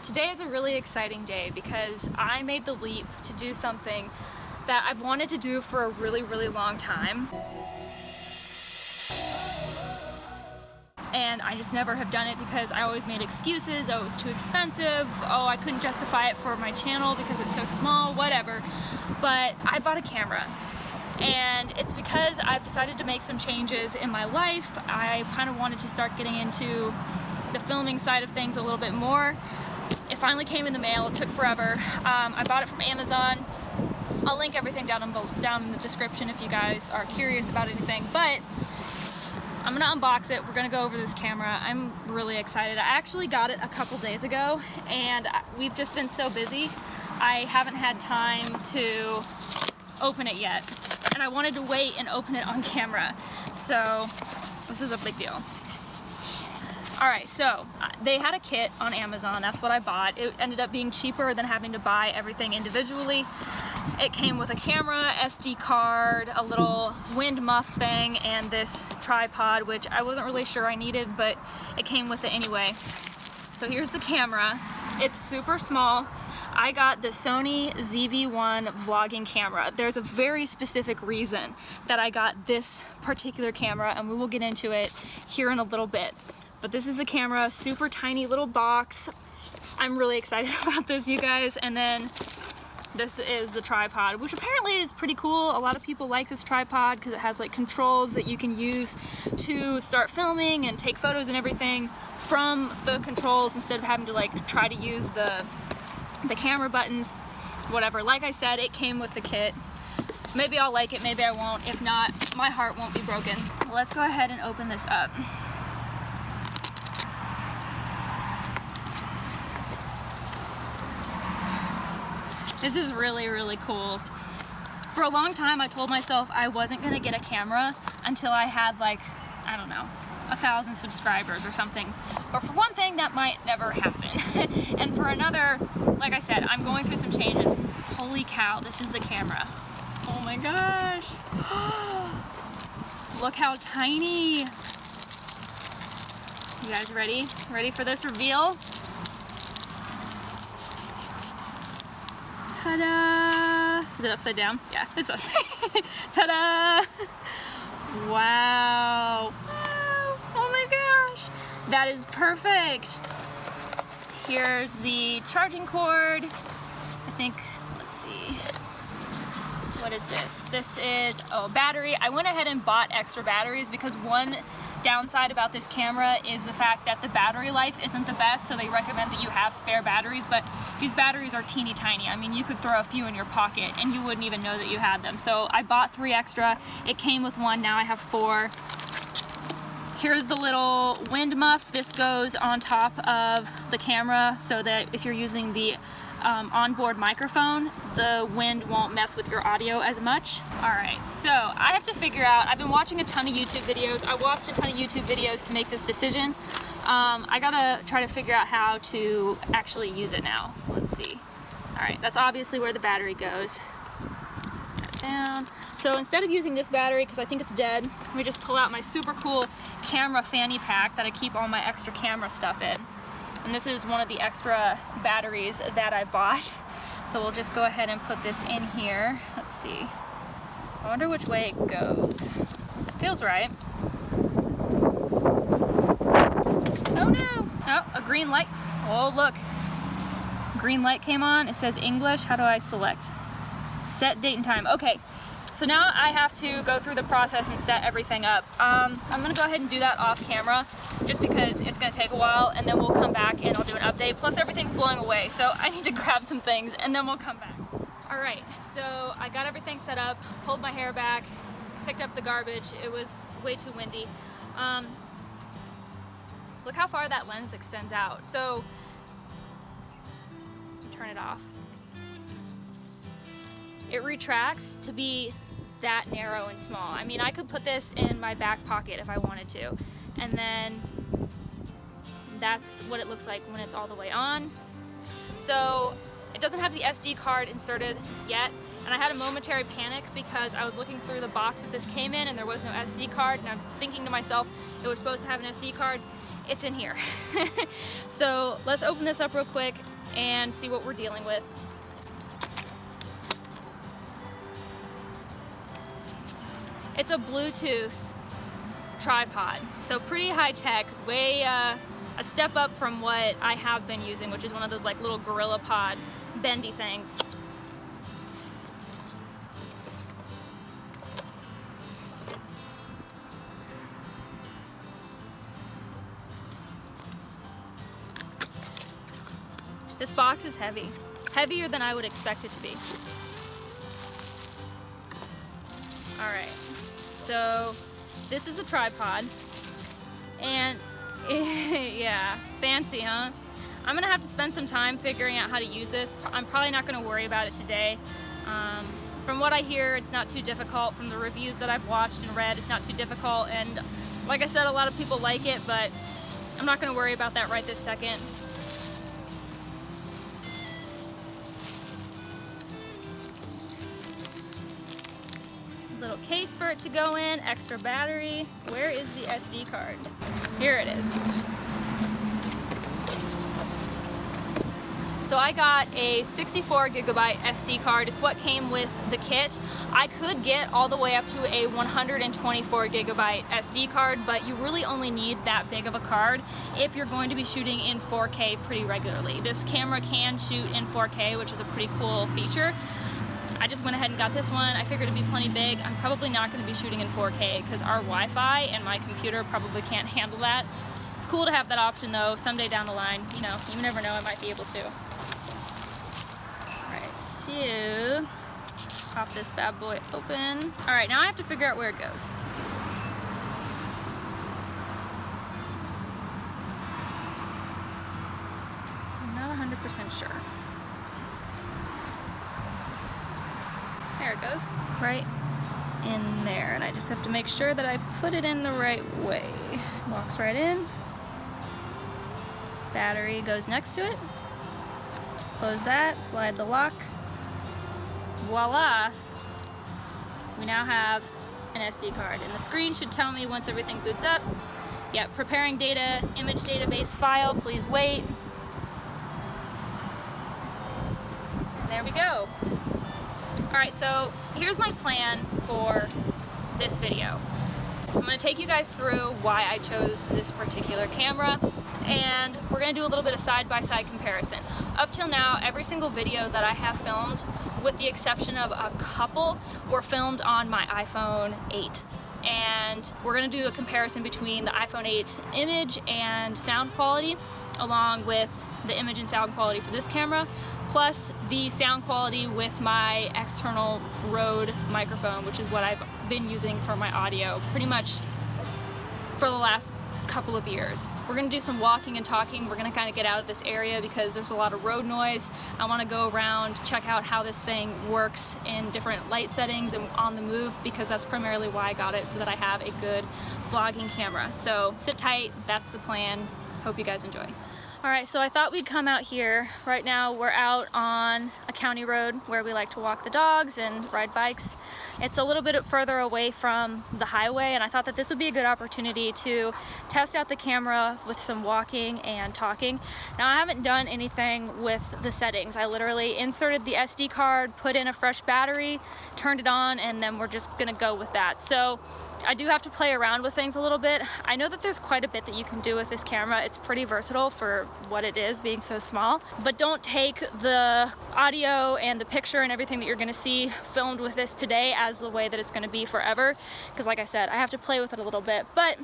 Today is a really exciting day because I made the leap to do something that I've wanted to do for a really long time. And I just never have done it because I always made excuses. Oh, it was too expensive. Oh, I couldn't justify it for my channel because it's so small, whatever. But I bought a camera. And it's because I've decided to make some changes in my life. I kind of wanted to start getting into the filming side of things a little bit more. It finally came in the mail. It took forever. I bought it from Amazon. I'll link everything down in the description if you guys are curious about anything. But I'm gonna unbox it. We're gonna go over this camera. I'm really excited. I actually got it a couple days ago, and we've just been so busy. I haven't had time to open it yet, and I wanted to wait and open it on camera. So this is a big deal. All right, so they had a kit on Amazon. That's what I bought. It ended up being cheaper than having to buy everything individually. It came with a camera, SD card, a little wind muff thing, and this tripod, which I wasn't really sure I needed, but it came with it anyway. So here's the camera. It's super small. I got the Sony zv-1 vlogging camera. There's a very specific reason that I got this particular camera, and we will get into it here in a little bit. But this is the camera, super tiny little box. I'm really excited about this, you guys. And then this is the tripod, which apparently is pretty cool. A lot of people like this tripod because it has like controls that you can use to start filming and take photos and everything from the controls instead of having to like try to use the camera buttons, whatever. Like I said, it came with the kit. Maybe I'll like it, maybe I won't. If not, my heart won't be broken. Let's go ahead and open this up. This is really cool. For a long time, I told myself I wasn't gonna get a camera until I had like, I don't know, 1,000 subscribers or something. But for one thing, that might never happen. And for another, like I said, I'm going through some changes. Holy cow, this is the camera. Oh my gosh. Look how tiny. You guys ready? Ready for this reveal? Ta-da! Is it upside down? Yeah, it's upside. Ta-da! Wow. Oh my gosh. That is perfect. Here's the charging cord. I think, let's see. What is this? This is, oh, battery. I went ahead and bought extra batteries because one downside about this camera is the fact that the battery life isn't the best, so they recommend that you have spare batteries, but these batteries are teeny tiny. I mean, you could throw a few in your pocket and you wouldn't even know that you had them. So I bought 3 extra. It came with 1, now I have 4. Here's the little wind muff. This goes on top of the camera so that if you're using the onboard microphone, the wind won't mess with your audio as much. All right, so I have to figure out, I've been watching a ton of YouTube videos. I watched a ton of YouTube videos to make this decision. I gotta try to figure out how to actually use it now. So let's see. All right, that's obviously where the battery goes. Set it down. So instead of using this battery, because I think it's dead, let me just pull out my super cool camera fanny pack that I keep all my extra camera stuff in. And this is one of the extra batteries that I bought. So we'll just go ahead and put this in here. Let's see. I wonder which way it goes. It feels right. Oh no! Oh, a green light. Oh, look. Green light came on. It says English. How do I select? Set date and time. Okay. So now I have to go through the process and set everything up. I'm gonna go ahead and do that off camera just because it's gonna take a while, and then we'll come back and I'll do an update. Plus everything's blowing away, so I need to grab some things and then we'll come back. All right, so I got everything set up, pulled my hair back, picked up the garbage. It was way too windy. Look how far that lens extends out. So, turn it off. It retracts to be that narrow and small. I mean, I could put this in my back pocket if I wanted to. And then that's what it looks like when it's all the way on. So it doesn't have the SD card inserted yet. And I had a momentary panic because I was looking through the box that this came in and there was no SD card. And I was thinking to myself, it was supposed to have an SD card. It's in here. So let's open this up real quick. and see what we're dealing with. It's a Bluetooth tripod, so pretty high tech, way a step up from what I have been using, which is one of those like little Gorilla Pod bendy things. This box is heavy, heavier than I would expect it to be. All right, so this is a tripod, and yeah, fancy, huh? I'm gonna have to spend some time figuring out how to use this. I'm probably not gonna worry about it today. From what I hear, it's not too difficult. From the reviews that I've watched and read, it's not too difficult, and like I said, a lot of people like it, but I'm not gonna worry about that right this second. Little case for it to go in, extra battery. Where is the SD card? Here it is. So I got a 64 gigabyte SD card. It's what came with the kit. I could get all the way up to a 124 gigabyte SD card, but you really only need that big of a card if you're going to be shooting in 4K pretty regularly. This camera can shoot in 4K, which is a pretty cool feature. I just went ahead and got this one. I figured it'd be plenty big. I'm probably not going to be shooting in 4K because our Wi-Fi and my computer probably can't handle that. It's cool to have that option though. Someday down the line, you know, you never know, I might be able to. Alright, so pop this bad boy open. Alright, now I have to figure out where it goes. I'm not 100% sure. There it goes, right in there, and I just have to make sure that I put it in the right way. Walks right in. Battery goes next to it. Close that, slide the lock. Voila! We now have an SD card, and the screen should tell me once everything boots up. Yeah, preparing data, image database file, please wait. And there we go. Alright, so here's my plan for this video. I'm going to take you guys through why I chose this particular camera, and we're going to do a little bit of side-by-side comparison. Up till now, every single video that I have filmed, with the exception of a couple, were filmed on my iPhone 8. And we're going to do a comparison between the iPhone 8 image and sound quality, along with the image and sound quality for this camera, plus the sound quality with my external Rode microphone, which is what I've been using for my audio pretty much for the last couple of years. We're gonna do some walking and talking. We're gonna kind of get out of this area because there's a lot of road noise. I wanna go around, check out how this thing works in different light settings and on the move, because that's primarily why I got it, so that I have a good vlogging camera. So sit tight, that's the plan. Hope you guys enjoy. Alright, so I thought we'd come out here. Right now we're out on a county road where we like to walk the dogs and ride bikes. It's a little bit further away from the highway, and I thought that this would be a good opportunity to test out the camera with some walking and talking. Now, I haven't done anything with the settings. I literally inserted the SD card, put in a fresh battery, turned it on, and then we're just gonna go with that. So I do have to play around with things a little bit. I know that there's quite a bit that you can do with this camera. It's pretty versatile for what it is, being so small. But don't take the audio and the picture and everything that you're gonna see filmed with this today as the way that it's gonna be forever. Because like I said, I have to play with it a little bit. But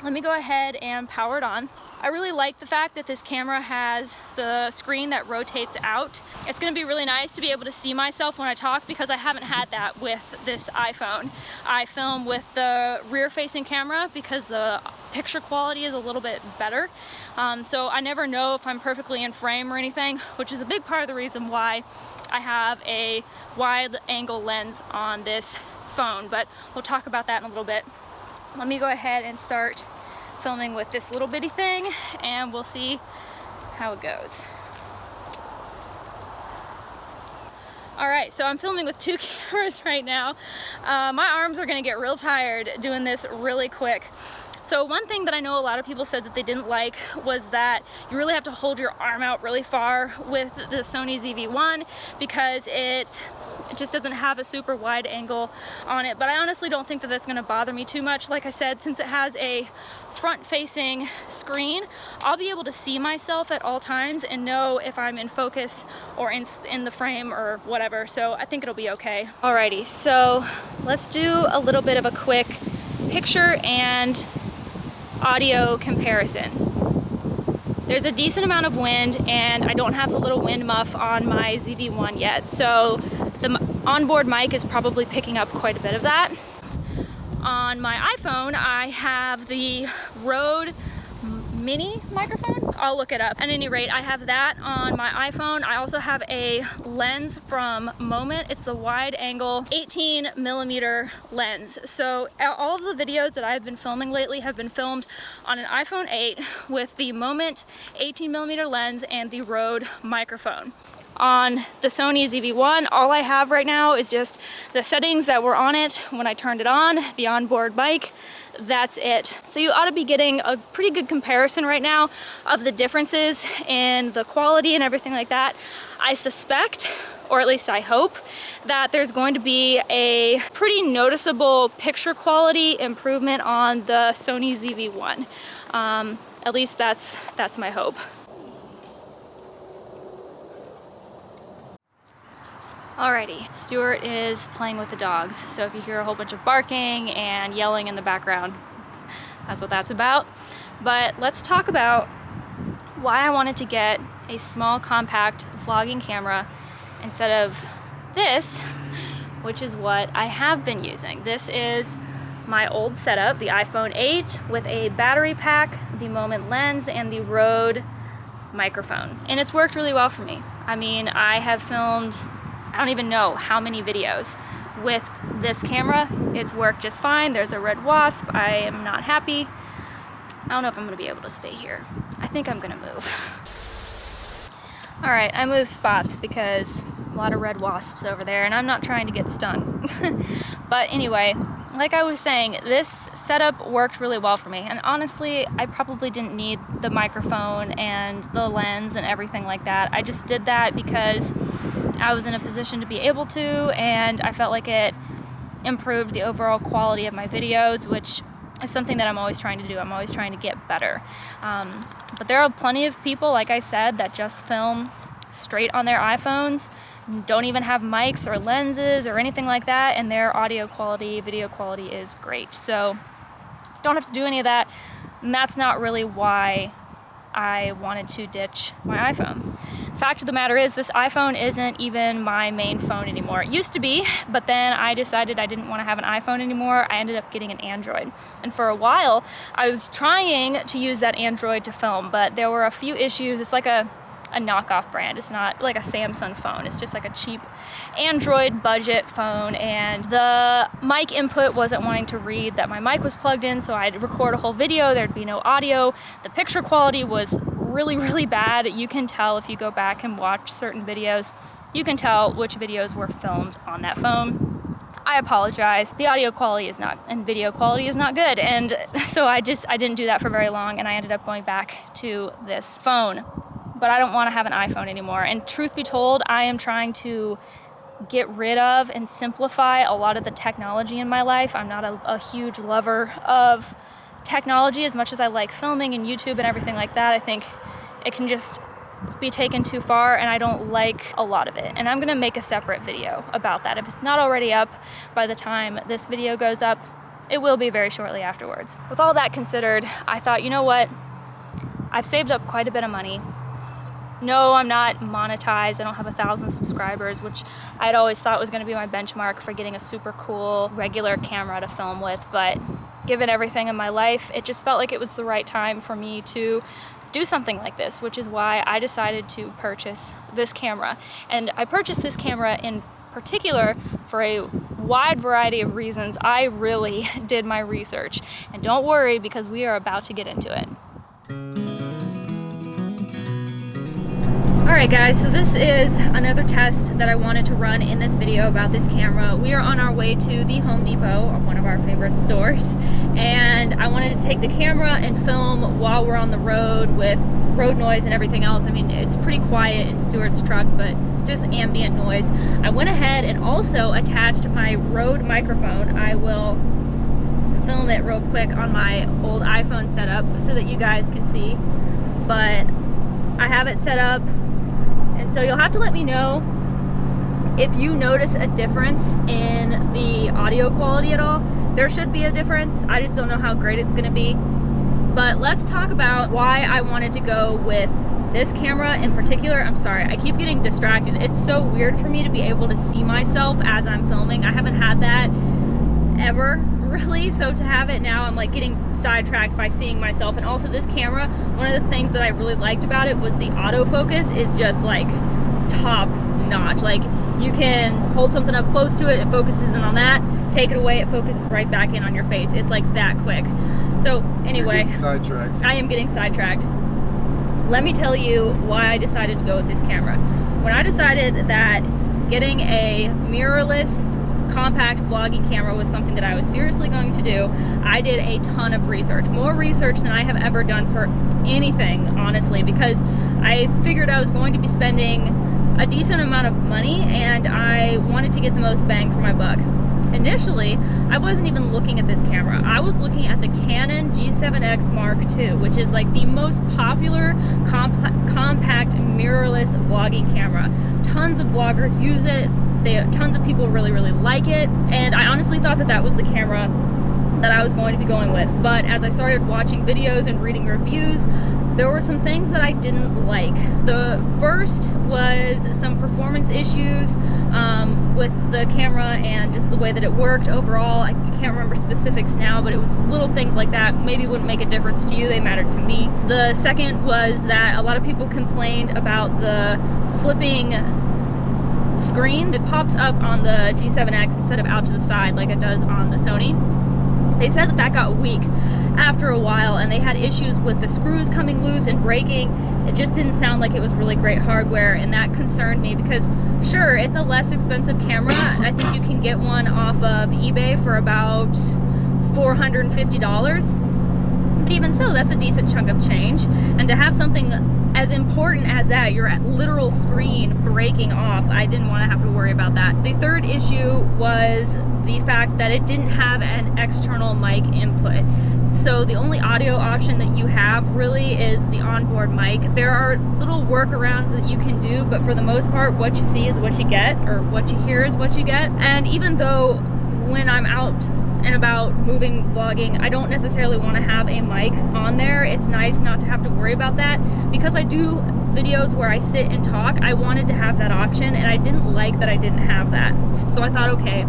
let me go ahead and power it on. I really like the fact that this camera has the screen that rotates out. It's gonna be really nice to be able to see myself when I talk, because I haven't had that with this iPhone. I film with the rear-facing camera because the picture quality is a little bit better. So I never know if I'm perfectly in frame or anything, which is a big part of the reason why I have a wide angle lens on this phone, but we'll talk about that in a little bit. Let me go ahead and start filming with this little bitty thing, and we'll see how it goes. Alright, so I'm filming with two cameras right now. My arms are gonna get real tired doing this really quick. So one thing that I know a lot of people said that they didn't like was that you really have to hold your arm out really far with the Sony zv-1 because it just doesn't have a super wide angle on it. But I honestly don't think that that's going to bother me too much. Like I said, since it has a front-facing screen, I'll be able to see myself at all times and know if I'm in focus or in the frame or whatever. So I think it'll be okay. Alrighty, so let's do a little bit of a quick picture and audio comparison. There's a decent amount of wind and I don't have the little wind muff on my zv-1 yet, so the onboard mic is probably picking up quite a bit of that. On my iPhone, I have the Rode Mini microphone. I'll look it up. At any rate, I have that on my iPhone. I also have a lens from Moment. It's the wide angle 18mm lens. So all of the videos that I've been filming lately have been filmed on an iPhone 8 with the Moment 18mm lens and the Rode microphone. On the Sony zv-1, all I have right now is just the settings that were on it when I turned it on, the onboard mic. That's it. So you ought to be getting a pretty good comparison right now of the differences in the quality and everything like that. I suspect, or at least I hope, that there's going to be a pretty noticeable picture quality improvement on the Sony zv-1. At least that's my hope. Alrighty, Stuart is playing with the dogs, so if you hear a whole bunch of barking and yelling in the background, that's what that's about. But let's talk about why I wanted to get a small compact vlogging camera instead of this, which is what I have been using. This is my old setup, the iPhone 8 with a battery pack, the Moment lens, and the Rode microphone. And it's worked really well for me. I mean, I have filmed I don't even know how many videos with this camera. It's worked just fine. There's a red wasp. I am not happy. I don't know if I'm gonna be able to stay here. I think I'm gonna move. All right, I moved spots because a lot of red wasps over there and I'm not trying to get stung. But anyway, like I was saying, this setup worked really well for me. And honestly, I probably didn't need the microphone and the lens and everything like that. I just did that because I was in a position to be able to, and I felt like it improved the overall quality of my videos, which is something that I'm always trying to do. I'm always trying to get better. But there are plenty of people, like I said, that just film straight on their iPhones, don't even have mics or lenses or anything like that, and their audio quality, video quality is great. So don't have to do any of that, and that's not really why I wanted to ditch my iPhone. Fact of the matter is, this iPhone isn't even my main phone anymore. It used to be, but then I decided I didn't want to have an iPhone anymore. I ended up getting an Android. And for a while, I was trying to use that Android to film, but there were a few issues. It's like a knockoff brand. It's not like a Samsung phone. It's just like a cheap Android budget phone, and the mic input wasn't wanting to read that my mic was plugged in, so I'd record a whole video, there'd be no audio. The picture quality was really, really bad. You can tell if you go back and watch certain videos, you can tell which videos were filmed on that phone. I apologize. The audio quality is not, and video quality is not good, and so I didn't do that for very long, and I ended up going back to this phone. But I don't want to have an iPhone anymore. And truth be told, I am trying to get rid of and simplify a lot of the technology in my life. I'm not a huge lover of technology as much as I like filming and YouTube and everything like that. I think it can just be taken too far, and I don't like a lot of it. And I'm gonna make a separate video about that. If it's not already up by the time this video goes up, it will be very shortly afterwards. With all that considered, I thought, you know what? I've saved up quite a bit of money. No, I'm not monetized. I don't have 1,000 subscribers, which I'd always thought was gonna be my benchmark for getting a super cool regular camera to film with. But given everything in my life, it just felt like it was the right time for me to do something like this, which is why I decided to purchase this camera. And I purchased this camera in particular for a wide variety of reasons. I really did my research. And don't worry, because we are about to get into it. All Alright guys, so this is another test that I wanted to run in this video about this camera. We are on our way to the Home Depot, one of our favorite stores, and I wanted to take the camera and film while we're on the road with road noise and everything else. I mean, it's pretty quiet in Stuart's truck, but just ambient noise. I went ahead and also attached my Rode microphone. I will film it real quick on my old iPhone setup so that you guys can see, but I have it set up. And so you'll have to let me know if you notice a difference in the audio quality at all. There should be a difference. I just don't know how great it's going to be. But let's talk about why I wanted to go with this camera in particular. I'm sorry, I keep getting distracted. It's so weird for me to be able to see myself as I'm filming. I haven't had that ever, really. So to have it now, I'm like getting sidetracked by seeing myself. And also this camera, one of the things that I really liked about it was the autofocus is just like top notch. Like you can hold something up close to it, it focuses in on that, take it away, it focuses right back in on your face. It's like that quick. So anyway, you're getting sidetracked. I am getting sidetracked. Let me tell you why I decided to go with this camera. When I decided that getting a mirrorless compact vlogging camera was something that I was seriously going to do, I did a ton of research, more research than I have ever done for anything, honestly, because I figured I was going to be spending a decent amount of money and I wanted to get the most bang for my buck. Initially, I wasn't even looking at this camera. I was looking at the Canon G7X Mark II, which is like the most popular compact mirrorless vlogging camera. Tons of vloggers use it. Tons of people really like it, and I honestly thought that that was the camera that I was going to be going with. But as I started watching videos and reading reviews, there were some things that I didn't like. The first was some performance issues with the camera and just the way that it worked overall. I can't remember specifics now, but it was little things like that. Maybe wouldn't make a difference to you, they mattered to me. The second was that a lot of people complained about the flipping screen. It pops up on the G7X instead of out to the side like it does on the Sony. They said that that got weak after a while and they had issues with the screws coming loose and breaking. It just didn't sound like it was really great hardware, and that concerned me because sure, it's a less expensive camera. I think you can get one off of eBay for about $450. But even so, that's a decent chunk of change. And to have something as important as that, your literal screen breaking off, I didn't want to have to worry about that. The third issue was the fact that it didn't have an external mic input. So the only audio option that you have really is the onboard mic. There are little workarounds that you can do, but for the most part, what you see is what you get, or what you hear is what you get. And even though when I'm out and about moving, vlogging, I don't necessarily want to have a mic on there. It's nice not to have to worry about that. Because I do videos where I sit and talk, I wanted to have that option, and I didn't like that I didn't have that. So I thought, okay,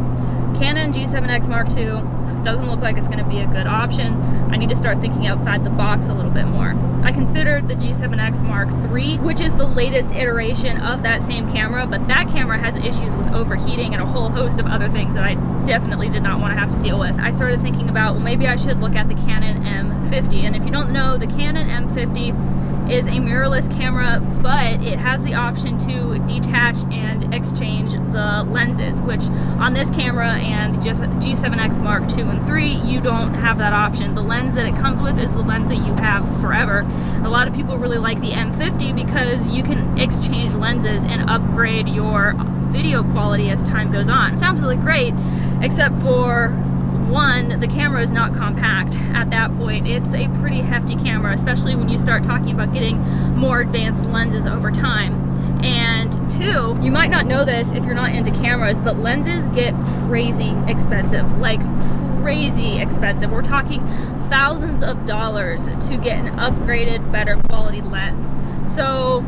Canon G7X Mark II doesn't look like it's going to be a good option. I need to start thinking outside the box a little bit more. I considered the G7X Mark III, which is the latest iteration of that same camera, but that camera has issues with overheating and a whole host of other things that I definitely did not want to have to deal with. I started thinking about, well, maybe I should look at the Canon M50. And if you don't know, the Canon M50 is a mirrorless camera, but it has the option to detach and exchange the lenses, which on this camera and the G7X Mark II and III, you don't have that option. The lens that it comes with is the lens that you have forever. A lot of people really like the M50 because you can exchange lenses and upgrade your video quality as time goes on. It sounds really great, except for one, the camera is not compact at that point. It's a pretty hefty camera, especially when you start talking about getting more advanced lenses over time. And two, you might not know this if you're not into cameras, but lenses get crazy expensive, like crazy expensive. We're talking thousands of dollars to get an upgraded, better quality lens. So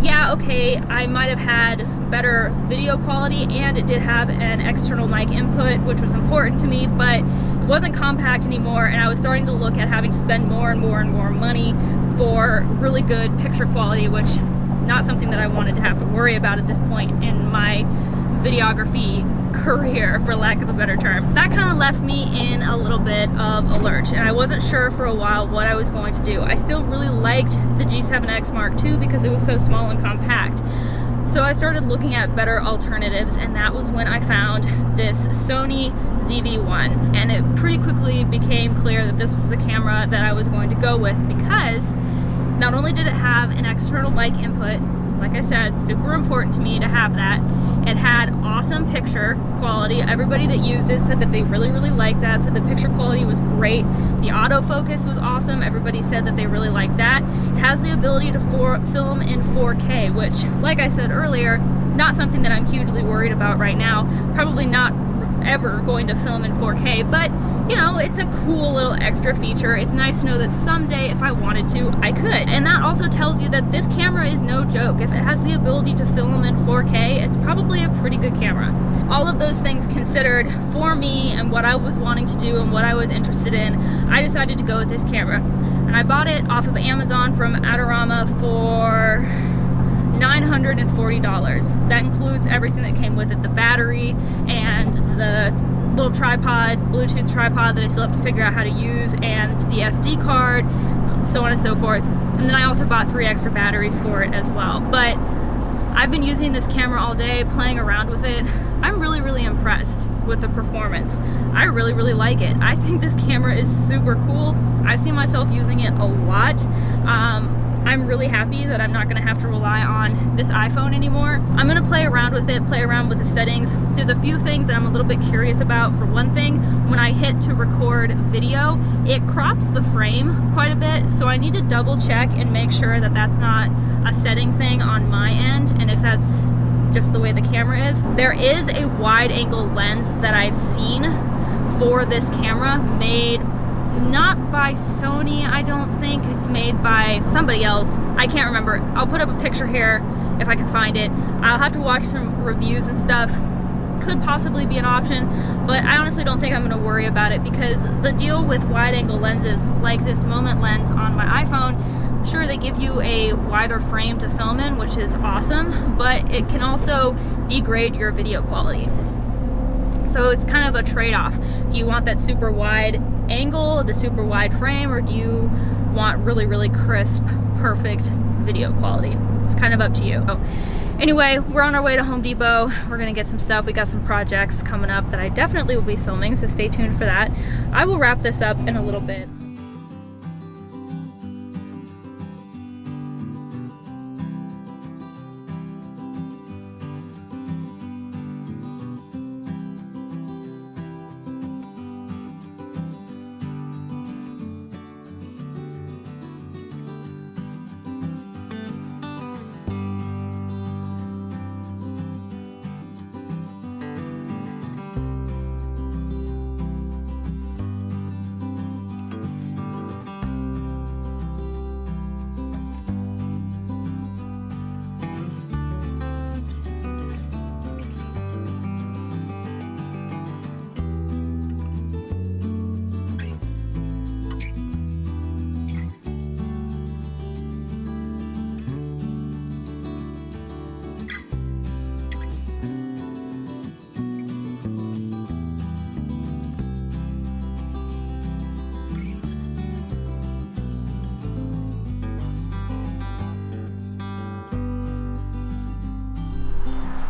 yeah, okay, I might have had better video quality and it did have an external mic input, which was important to me, but it wasn't compact anymore, and I was starting to look at having to spend more and more and more money for really good picture quality, which not something that I wanted to have to worry about at this point in my videography career, for lack of a better term. That kind of left me in a little bit of a lurch, and I wasn't sure for a while what I was going to do. I still really liked the G7X Mark II because it was so small and compact. So I started looking at better alternatives, and that was when I found this Sony zv-1, and it pretty quickly became clear that this was the camera that I was going to go with, because not only did it have an external mic input, like I said, super important to me to have that. It had awesome picture quality. Everybody that used it said that they really, really liked that, said the picture quality was great. The autofocus was awesome. Everybody said that they really liked that. It has the ability to film in 4K, which, like I said earlier, not something that I'm hugely worried about right now. Probably not ever going to film in 4K, but you know, it's a cool little extra feature. It's nice to know that someday, if I wanted to, I could. And that also tells you that this camera is no joke. If it has the ability to film in 4K, it's probably a pretty good camera. All of those things considered, for me and what I was wanting to do and what I was interested in, I decided to go with this camera. And I bought it off of Amazon from Adorama for $940. That includes everything that came with it, the battery and the little tripod, Bluetooth tripod that I still have to figure out how to use, and the SD card, so on and so forth. And then I also bought 3 extra batteries for it as well. But I've been using this camera all day, playing around with it. I'm really, really impressed with the performance. I really, really like it. I think this camera is super cool. I see myself using it a lot. I'm really happy that I'm not gonna have to rely on this iPhone anymore. I'm gonna play around with it, play around with the settings. There's a few things that I'm a little bit curious about. For one thing, when I hit to record video, it crops the frame quite a bit, so I need to double check and make sure that that's not a setting thing on my end, and if that's just the way the camera is. There is a wide angle lens that I've seen for this camera, made not by Sony, I don't think. It's made by somebody else. I can't remember. I'll put up a picture here if I can find it. I'll have to watch some reviews and stuff. Could possibly be an option, but I honestly don't think I'm going to worry about it, because the deal with wide angle lenses like this Moment lens on my iPhone, sure, they give you a wider frame to film in, which is awesome, but it can also degrade your video quality. So it's kind of a trade-off. Do you want that super wide angle, the super wide frame, or do you want really, really crisp, perfect video quality? It's kind of up to you. So, anyway, we're on our way to Home Depot. We're gonna get some stuff. We got some projects coming up that I definitely will be filming, so stay tuned for that. I will wrap this up in a little bit.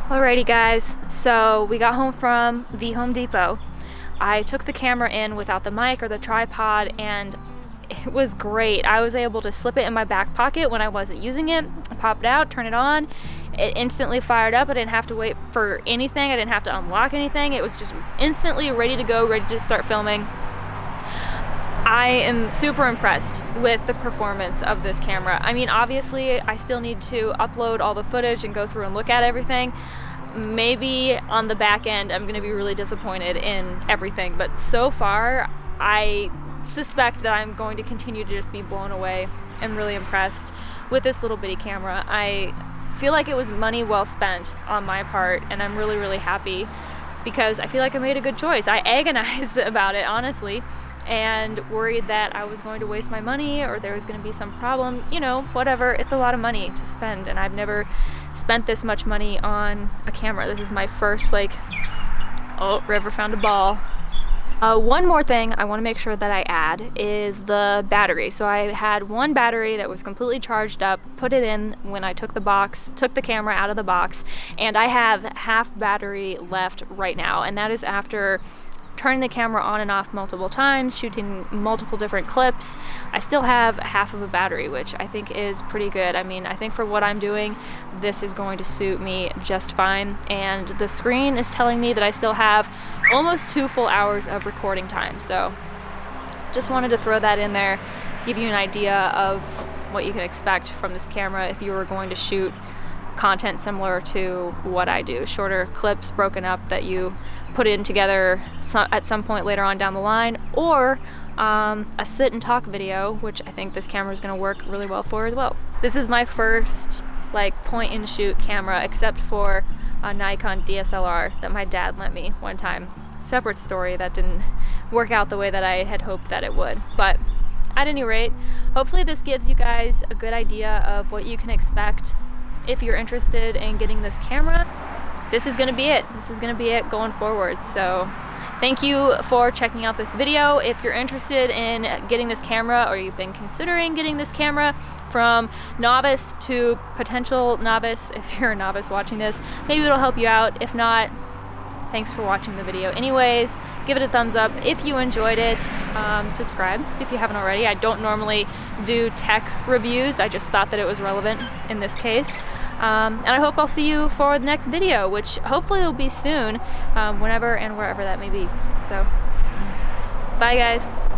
Alrighty guys, so we got home from the Home Depot. I took the camera in without the mic or the tripod, and it was great. I was able to slip it in my back pocket when I wasn't using it, pop it out, turn it on. It instantly fired up. I didn't have to wait for anything. I didn't have to unlock anything. It was just instantly ready to go, ready to start filming. I am super impressed with the performance of this camera. I mean, obviously, I still need to upload all the footage and go through and look at everything. Maybe on the back end, I'm gonna be really disappointed in everything, but so far, I suspect that I'm going to continue to just be blown away and really impressed with this little bitty camera. I feel like it was money well spent on my part, and I'm really, really happy because I feel like I made a good choice. I agonized about it, honestly, and worried that I was going to waste my money or there was going to be some problem, you know, whatever. It's a lot of money to spend, and I've never spent this much money on a camera. This is my first, like, oh, River found a ball. One more thing I want to make sure that I add is the battery. So I had one battery that was completely charged up, put it in when I took the camera out of the box, and I have half battery left right now, and that is after turning the camera on and off multiple times, shooting multiple different clips. I still have half of a battery, which I think is pretty good. I mean, I think for what I'm doing, this is going to suit me just fine. And the screen is telling me that I still have almost 2 full hours of recording time. So just wanted to throw that in there, give you an idea of what you can expect from this camera if you were going to shoot content similar to what I do. Shorter clips broken up that you put in together at some point later on down the line, or a sit and talk video, which I think this camera is going to work really well for as well. This is my first like point and shoot camera, except for a Nikon DSLR that my dad lent me one time. Separate story, that didn't work out the way that I had hoped that it would. But at any rate, hopefully this gives you guys a good idea of what you can expect if you're interested in getting this camera. This is going to be it. This is going to be it going forward. So thank you for checking out this video. If you're interested in getting this camera, or you've been considering getting this camera, from novice to potential novice, if you're a novice watching this, maybe it'll help you out. If not, thanks for watching the video anyways. Give it a thumbs up if you enjoyed it. Subscribe if you haven't already. I don't normally do tech reviews. I just thought that it was relevant in this case. And I hope I'll see you for the next video, which hopefully will be soon, whenever and wherever that may be. So, bye guys.